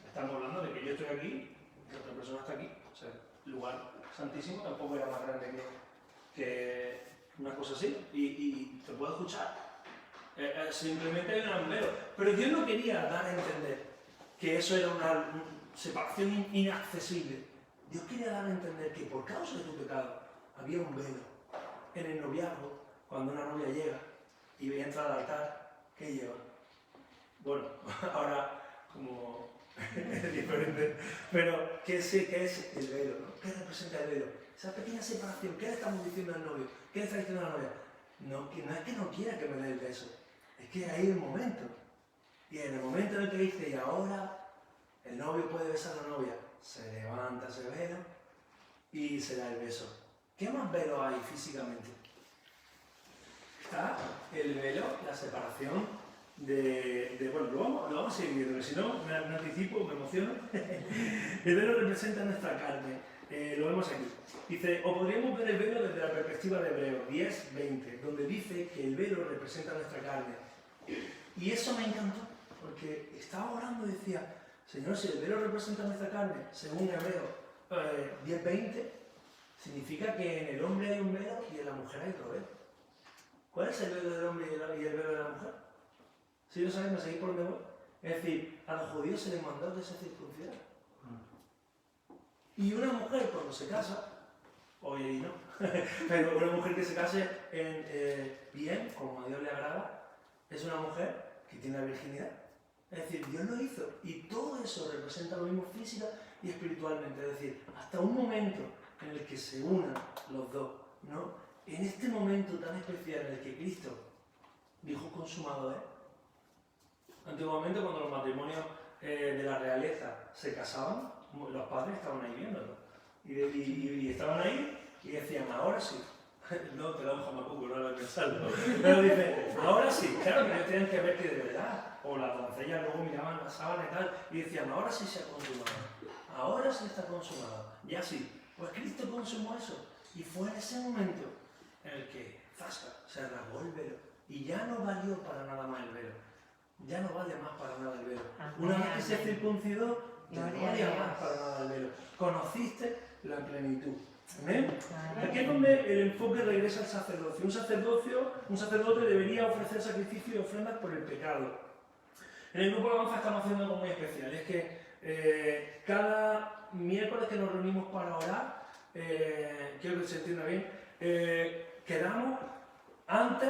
estamos hablando de que yo estoy aquí, que otra persona está aquí, o sea, el lugar santísimo tampoco era más grande que una cosa así, y te puedo escuchar. Simplemente hay un gran velo. Pero Dios no quería dar a entender que eso era una separación inaccesible. Dios quería dar a entender que por causa de tu pecado había un velo. En el noviazgo, cuando una novia llega y ve entrar al altar, ¿qué lleva? Bueno, ahora como es diferente, pero ¿qué es el velo? ¿No? ¿Qué representa el velo? Esa pequeña separación. ¿Qué le estamos diciendo al novio? ¿Qué le está diciendo a la novia? No es que no quiera que me dé el beso, es que ahí el momento. Y en el momento en el que dice, y ahora el novio puede besar a la novia, se levanta ese velo y se da el beso. ¿Qué más velo hay físicamente? Está el velo, la separación bueno, lo vamos a seguir viendo, porque si no me anticipo, me emociono. El velo representa nuestra carne. Lo vemos aquí. Dice, o podríamos ver el velo desde la perspectiva de Hebreos 10:20, donde dice que el velo representa nuestra carne. Y eso me encantó, porque estaba orando y decía, Señor, si el velo representa nuestra carne, según Hebreos 10:20, significa que en el hombre hay un velo y en la mujer hay otro velo. ¿Cuál es el velo del hombre y el velo de la mujer? Si lo sabéis, ¿me seguís por donde voy? Es decir, a los judíos se les mandó que se circuncidaran. Y una mujer cuando se casa, hoy no, pero una mujer que se case bien, como a Dios le agrada, es una mujer que tiene la virginidad. Es decir, Dios lo hizo. Y todo eso representa lo mismo física y espiritualmente. Es decir, hasta un momento en el que se unan los dos, ¿no? En este momento tan especial en el que Cristo dijo consumado es. Antiguamente, cuando los matrimonios de la realeza se casaban, los padres estaban ahí viéndolo. Y estaban ahí y decían, ahora sí. No, te da un jamacuco, no lo he pensado. Pero dice, ahora sí. Claro que ellos tenían que ver que de verdad. O las doncellas luego miraban la sábana y tal y decían, ahora sí se ha consumado. Ahora sí está consumado. Ya sí. Pues Cristo consumó eso. Y fue en ese momento en el que zasca, se rasgó el velo. Y ya no valió para nada más el velo. Ya no vale más para nada el velo. Una vez que se circuncidó, ya no valía más para nada el velo. Conociste la plenitud. ¿Amén? Aquí es donde el enfoque regresa al sacerdocio. Un sacerdote debería ofrecer sacrificios y ofrendas por el pecado. En el grupo de alabanza estamos haciendo algo muy especial. Es que cada miércoles que nos reunimos para orar, quiero que se entienda bien, quedamos antes,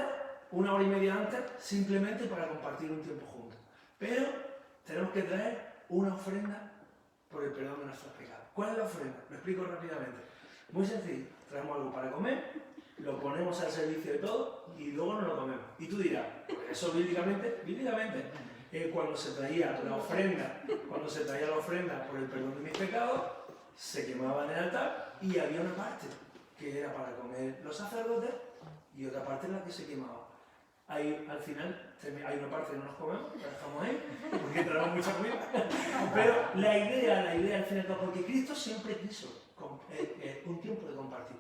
1 hora y media antes, simplemente para compartir un tiempo juntos. Pero tenemos que traer una ofrenda por el perdón de nuestros pecados. ¿Cuál es la ofrenda? Lo explico rápidamente. Muy sencillo. Traemos algo para comer, lo ponemos al servicio de todo y luego nos lo comemos. Y tú dirás, pues eso bíblicamente, cuando se traía la ofrenda por el perdón de mis pecados, se quemaba en el altar y había una parte que era para comer los sacerdotes y otra parte en la que se quemaba. Ahí, al final, hay una parte que no nos comemos, la dejamos ahí, porque traemos mucha comida. Pero la idea al final, porque Cristo siempre quiso un tiempo de compartir.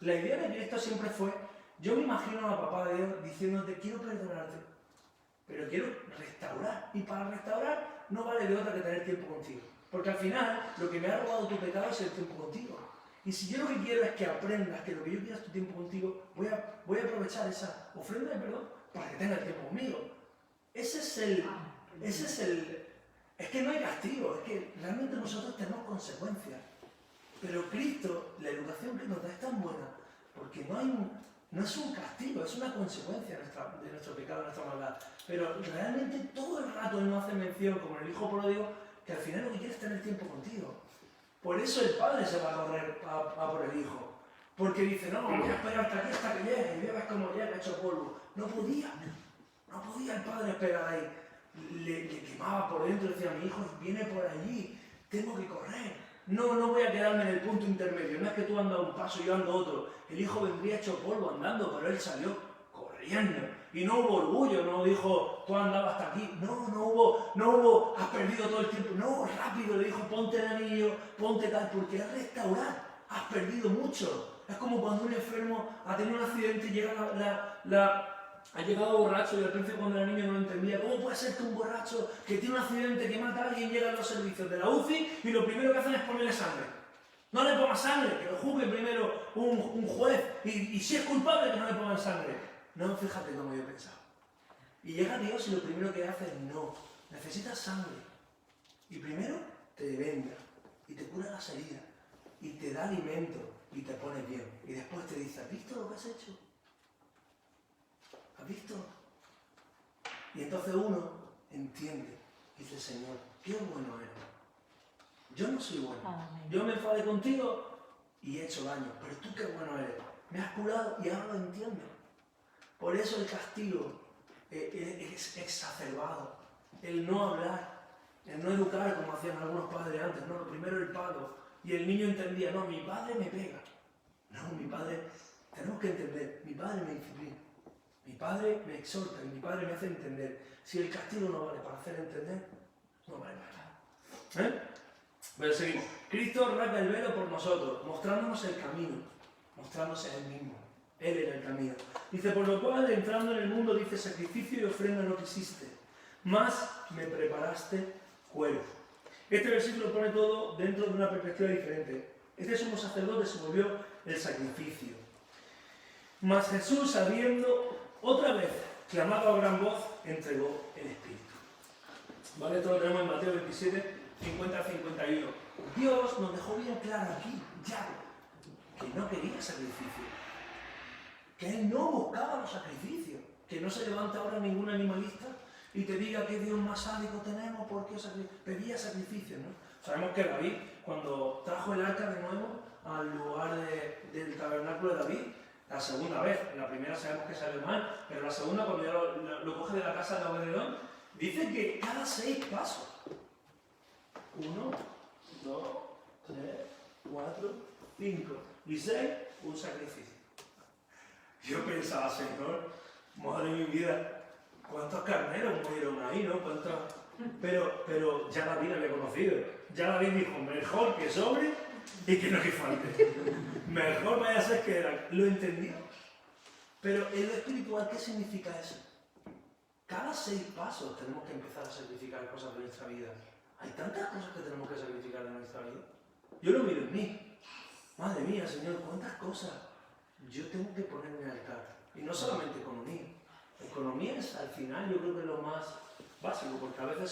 La idea de Cristo siempre fue, yo me imagino a papá de Dios diciéndote, quiero perdonarte, pero quiero restaurar. Y para restaurar no vale de otra que tener tiempo contigo. Porque al final, lo que me ha robado tu pecado es el tiempo contigo. Y si yo lo que quiero es que aprendas que lo que yo quiero es tu tiempo contigo, voy a aprovechar esa ofrenda de perdón para que tengas tiempo conmigo. Es que no hay castigo, es que realmente nosotros tenemos consecuencias. Pero Cristo, la educación que nos da es tan buena, porque no es un castigo, es una consecuencia de nuestro pecado, de nuestra maldad. Pero realmente todo el rato Él nos hace mención, como en el Hijo Pródigo, que al final lo que quiere es tener tiempo contigo. Por eso el Padre se va a correr a por el Hijo. Porque dice, no, voy a esperar hasta que llegue, y ya ves cómo llega hecho polvo. No podía el Padre esperar ahí. Le quemaba por dentro y decía, mi hijo viene por allí, tengo que correr. No voy a quedarme en el punto intermedio. No es que tú andas un paso y yo ando otro. El hijo vendría hecho polvo andando, pero él salió corriendo. Y no hubo orgullo, no dijo, tú andabas hasta aquí. No hubo, has perdido todo el tiempo. No, rápido le dijo, ponte el anillo, ponte tal, porque es restaurar. Has perdido mucho. Es como cuando un enfermo ha tenido un accidente y llega ha llegado borracho y al principio cuando era niño no lo entendía. ¿Cómo puede ser que un borracho que tiene un accidente, que mata a alguien, llega a los servicios de la UCI y lo primero que hacen es ponerle sangre? No le ponga sangre, que lo juzgue primero un juez y si es culpable que no le pongan sangre. No, fíjate cómo yo he pensado. Y llega Dios y lo primero que hace es no, necesitas sangre. Y primero te venga y te cura las heridas y te da alimento y te pone bien. Y después te dice, ¿has visto lo que has hecho? ¿Has visto? Y entonces uno entiende, dice, Señor, qué bueno eres. Yo no soy bueno. Yo me enfadé contigo y he hecho daño, pero tú qué bueno eres. Me has curado y ahora lo entiendo. Por eso el castigo es exacerbado. El no hablar, el no educar como hacían algunos padres antes. No, lo primero el palo. Y el niño entendía, no, mi padre me pega. No, mi padre, tenemos que entender, mi padre me disciplina. Mi padre me exhorta y mi padre me hace entender. Si el castigo no vale para hacer entender, no vale para nada. Pero seguimos. Cristo rasga el velo por nosotros, mostrándonos el camino, mostrándose Él mismo. Él era el camino. Dice, por lo cual, entrando en el mundo, dice, sacrificio y ofrenda no quisiste, mas me preparaste cuerpo. Este versículo pone todo dentro de una perspectiva diferente. Este sumo sacerdote se volvió el sacrificio. Mas Jesús, habiendo otra vez clamado a gran voz, entregó el Espíritu. ¿Vale? Esto lo tenemos en Mateo 27, 50 al 51. Dios nos dejó bien claro aquí, ya, que no quería sacrificio. Que Él no buscaba los sacrificios. Que no se levanta ahora ningún animalista y te diga qué Dios más sádico tenemos porque pedía sacrificios, ¿no? Sabemos que David, cuando trajo el arca de nuevo al lugar del tabernáculo de David, la segunda vez, la primera sabemos que salió mal, pero la segunda, cuando ya lo coge de la casa de Obededón, dice que cada 6 pasos, 1, 2, 3, 4, 5 y 6, un sacrificio. Yo pensaba, Señor, madre de mi vida, ¿cuántos carneros murieron ahí, no? Pero ya David había conocido. Ya David dijo, mejor que sobre y que no que falte. Mejor vaya a ser que era. Lo entendió. Pero en lo espiritual, ¿qué significa eso? Cada 6 pasos tenemos que empezar a sacrificar cosas de nuestra vida. Hay tantas cosas que tenemos que sacrificar de nuestra vida. Yo lo miro en mí. Madre mía, Señor, ¿cuántas cosas yo tengo que poner en el altar? Y no solamente economía. Economía es, al final, yo creo que es lo más básico, porque a veces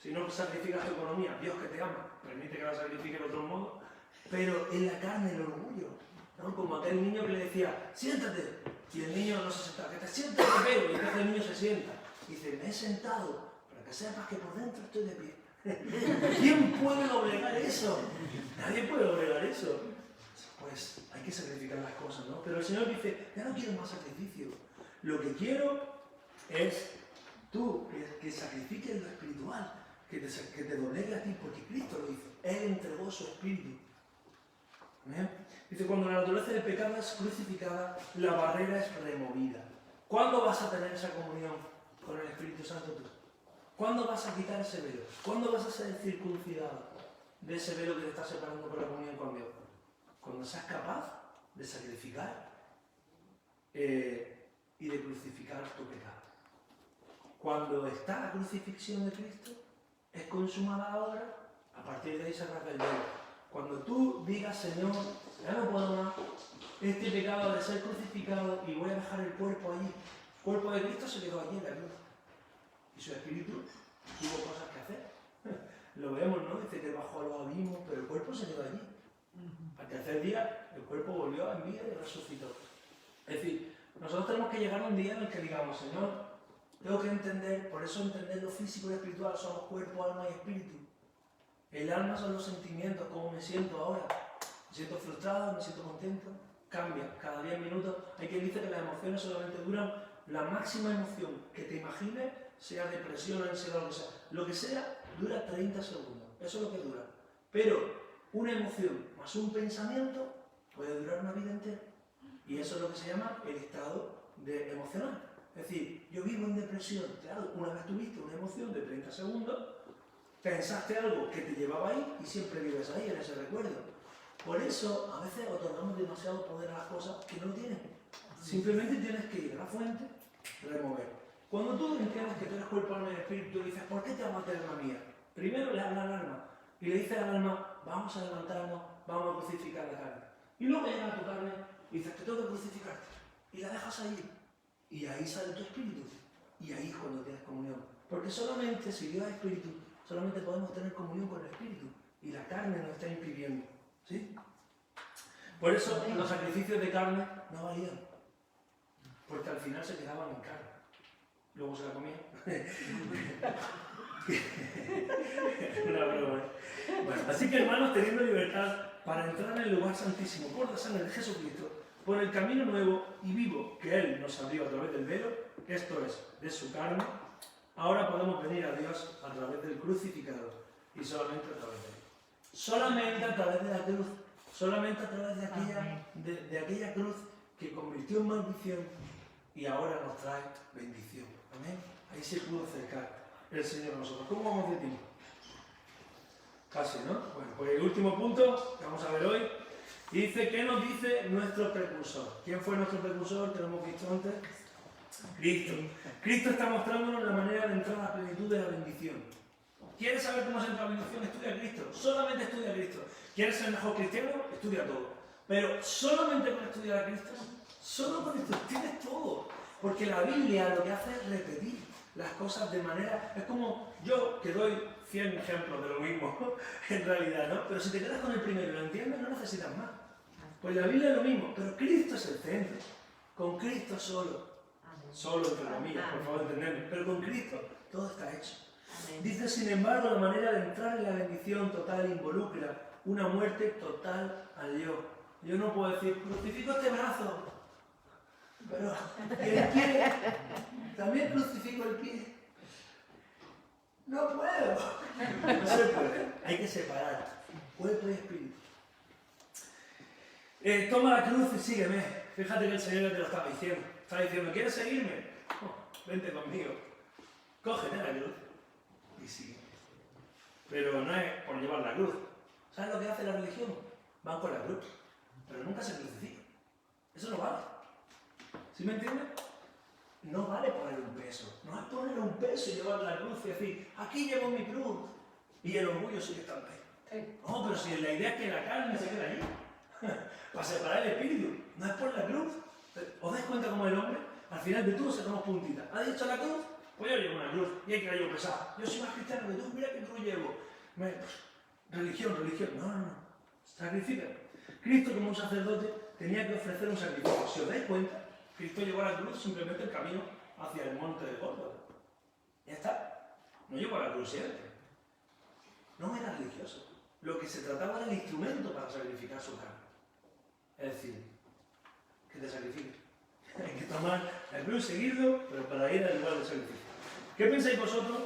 si no sacrificas tu economía, Dios que te ama, permite que la sacrifique de otro modo, pero en la carne el orgullo, ¿no? Como aquel niño que le decía, siéntate, y el niño no se sentaba, que te sientes de pelo, y entonces el niño se sienta, y dice, me he sentado, para que sepas que por dentro estoy de pie. ¿Quién puede doblegar eso? Nadie puede doblegar eso. Pues hay que sacrificar las cosas, ¿no? Pero el Señor dice, ya no quiero más sacrificio. Lo que quiero es tú, que sacrifiques lo espiritual, que te doblegue a ti, porque Cristo lo hizo. Él entregó su espíritu. ¿Amén? Dice, cuando la naturaleza del pecado es crucificada, la barrera es removida. ¿Cuándo vas a tener esa comunión con el Espíritu Santo tú? ¿Cuándo vas a quitar ese velo? ¿Cuándo vas a ser circuncidado de ese velo que te está separando por la comunión con Dios? Cuando seas capaz de sacrificar y de crucificar tu pecado. Cuando está la crucifixión de Cristo, es consumada la obra, a partir de ahí se arranca el velo. Cuando tú digas, Señor, ya no puedo más, este pecado de ser crucificado y voy a dejar el cuerpo allí. El cuerpo de Cristo se quedó allí en la cruz. Y su espíritu tuvo cosas que hacer. Lo vemos, ¿no? Dice que bajó a los abismos, pero el cuerpo se quedó allí. Al tercer día, el cuerpo volvió en vida y resucitó. Es decir, nosotros tenemos que llegar a un día en el que digamos, Señor, tengo que entender, por eso entender lo físico y espiritual, somos cuerpo, alma y espíritu. El alma son los sentimientos, cómo me siento ahora. Me siento frustrado, me siento contento. Cambia, cada 10 minutos. Hay quien dice que las emociones solamente duran la máxima emoción que te imagines, sea depresión, ansiedad, lo que sea, dura 30 segundos. Eso es lo que dura. Pero una emoción más un pensamiento puede durar una vida entera. Y eso es lo que se llama el estado emocional. Es decir, yo vivo en depresión. Claro, una vez tuviste una emoción de 30 segundos, pensaste algo que te llevaba ahí y siempre vives ahí, en ese recuerdo. Por eso, a veces otorgamos demasiado poder a las cosas que no tienen. Simplemente tienes que ir a la fuente, remover. Cuando tú entiendes que tú eres cuerpo, alma y espíritu, dices, ¿por qué te vas a meter en la mía? Primero le habla al alma y le dices al alma, vamos a levantarnos, vamos a crucificar la carne. Y luego llega a tu carne y dices, te tengo que crucificarte. Y la dejas ahí. Y ahí sale tu espíritu. Y ahí es cuando tienes comunión. Porque solamente, si Dios es espíritu, solamente podemos tener comunión con el espíritu. Y la carne nos está impidiendo. ¿Sí? Por eso los sacrificios de carne no valían. Porque al final se quedaban en carne. Luego se la comían. Una broma, ¿eh? Bueno, así que hermanos, teniendo libertad para entrar en el lugar santísimo por la sangre de Jesucristo, por el camino nuevo y vivo que Él nos abrió a través del velo, esto es, de su carne, ahora podemos venir a Dios a través del crucificado y solamente a través de Él. Solamente a través de la cruz, solamente a través de aquella cruz que convirtió en maldición y ahora nos trae bendición. Amén. Ahí se pudo acercar el Señor a nosotros. ¿Cómo vamos de tiempo? Casi, ¿no? Bueno, pues el último punto que vamos a ver hoy dice, ¿qué nos dice nuestro precursor? ¿Quién fue nuestro precursor que lo hemos visto antes? Cristo. Cristo está mostrándonos la manera de entrar a la plenitud de la bendición. ¿Quieres saber cómo se entra a la bendición? Estudia a Cristo. Solamente estudia a Cristo. ¿Quieres ser mejor cristiano? Estudia todo. Pero solamente con estudiar a Cristo, solo con esto tienes todo. Porque la Biblia lo que hace es repetir las cosas de manera... Es como yo que doy 100 ejemplos de lo mismo, en realidad, ¿no? Pero si te quedas con el primero y lo entiendes, no necesitas más. Pues la Biblia es lo mismo, pero Cristo es el centro. Con Cristo solo. Solo entre comillas, por favor, entendedme. Pero con Cristo todo está hecho. Dice, sin embargo, la manera de entrar en la bendición total involucra una muerte total al yo. Yo no puedo decir, crucifico este brazo, pero el pie, también crucifico el pie. No puedo. No se puede. Hay que separar cuerpo y espíritu. Toma la cruz y sígueme. Fíjate que el Señor te lo estaba diciendo. Estaba diciendo, ¿quieres seguirme? Oh, vente conmigo. Cógete la cruz y sígueme. Pero no es por llevar la cruz. ¿Sabes lo que hace la religión? Van con la cruz, pero nunca se crucifican. Eso no vale. ¿Sí me entiendes? No vale poner un peso. No es poner un peso y llevar la cruz y decir, aquí llevo mi cruz. Y el orgullo sigue estando ahí. No, pero si la idea es que la carne se quede allí. Para separar el espíritu. No es por la cruz. ¿Os dais cuenta cómo el hombre, al final de todo, sacamos puntitas? ¿Ha dicho la cruz? Pues yo llevo una cruz y hay que la llevo pesada. Yo soy más cristiano que tú, mira qué cruz llevo. Religión. No. Sacrifica. Cristo, como un sacerdote, tenía que ofrecer un sacrificio. Si os dais cuenta, Cristo llevó a la cruz simplemente el camino hacia el monte de Gólgota. Ya está. No llevó a la cruz siempre. No era religioso. Lo que se trataba era el instrumento para sacrificar su carne. Es decir, que te sacrifique. Hay que tomar la cruz, seguirlo, pero para ir al lugar de sacrificio. ¿Qué pensáis vosotros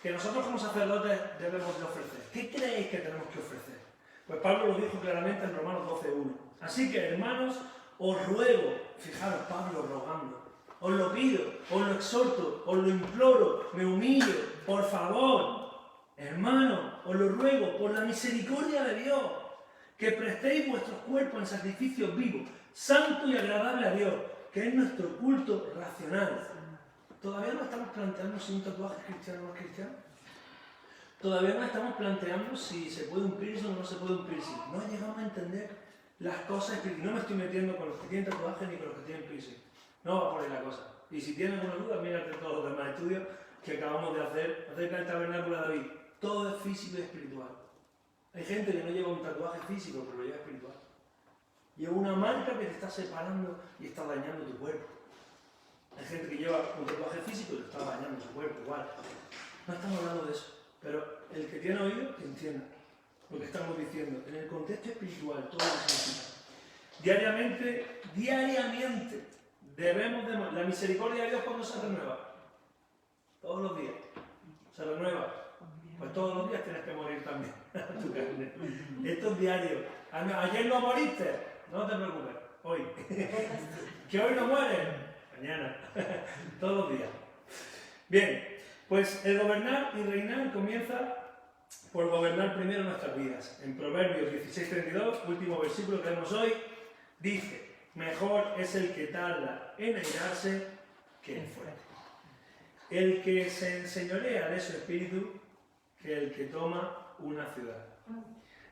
que nosotros como sacerdotes debemos de ofrecer? ¿Qué creéis que tenemos que ofrecer? Pues Pablo lo dijo claramente en Romanos 12:1. Así que, hermanos, os ruego, fijaros, Pablo rogando, os lo pido, os lo exhorto, os lo imploro, me humillo, por favor, hermanos, os lo ruego, por la misericordia de Dios, que prestéis vuestros cuerpos en sacrificio vivo, santo y agradable a Dios, que es nuestro culto racional. ¿Todavía no estamos planteando si un tatuaje es cristiano o no es cristiano? Todavía no estamos planteando si se puede un piercing o no se puede un piercing. No llegamos a entender las cosas espirituales. No me estoy metiendo con los que tienen tatuajes ni con los que tienen piercing. No va por ahí la cosa. Y si tienen alguna duda, mírate todos los demás estudios que acabamos de hacer acerca del tabernáculo de David. Todo es físico y espiritual. Hay gente que no lleva un tatuaje físico, pero lo lleva espiritual. Lleva una marca que te está separando y está dañando tu cuerpo. Hay gente que lleva un tatuaje físico y le está dañando su cuerpo igual. No estamos hablando de eso. Pero el que tiene oído, que entienda lo que estamos diciendo. En el contexto espiritual, todo lo que significa. Diariamente, debemos de... La misericordia de Dios, ¿cuándo se renueva? Todos los días. Se renueva. Pues todos los días tienes que morir también a tu carne. Esto es diario. Ayer no moriste, no te preocupes. Hoy. Que hoy no mueres. Mañana. Todos los días. Bien. Pues el gobernar y reinar comienza por gobernar primero nuestras vidas. En Proverbios 16:32, último versículo que vemos hoy, dice: mejor es el que tarda en airarse que el fuerte. El que se enseñorea de su espíritu que el que toma una ciudad.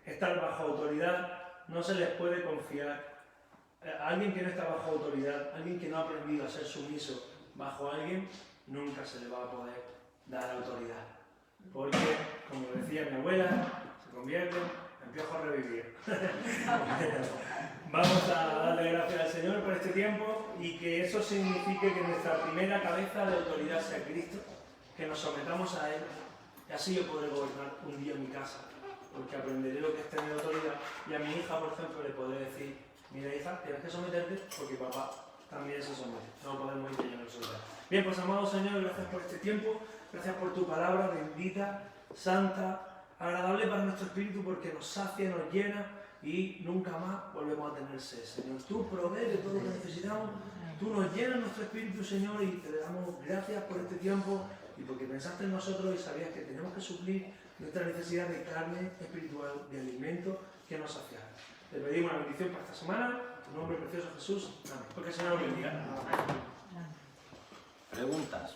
Estar bajo autoridad no se les puede confiar. A alguien que no está bajo autoridad, alguien que no ha aprendido a ser sumiso bajo alguien, nunca se le va a poder dar autoridad. Porque, como decía mi abuela, se convierte en piojo revivido. Vamos a darle gracias al Señor por este tiempo y que eso signifique que nuestra primera cabeza de autoridad sea Cristo, que nos sometamos a Él y así yo podré gobernar un día en mi casa, porque aprenderé lo que es tener autoridad y a mi hija, por ejemplo, le podré decir: mira hija, tienes que someterte porque papá también se somete, no podemos ir llenos de soledad. Bien, pues amado Señor, gracias por este tiempo, gracias por tu palabra bendita, santa, agradable para nuestro espíritu porque nos sacia, nos llena y nunca más volvemos a tener sed. Señor, tú provees de todo lo que necesitamos, tú nos llenas nuestro espíritu, Señor, y te damos gracias por este tiempo y porque pensaste en nosotros y sabías que tenemos que suplir nuestra necesidad de carne espiritual, de alimento que nos saciara. Te pedimos una bendición para esta semana, en tu nombre precioso Jesús, amén. Porque el Señor nos bendiga. Preguntas.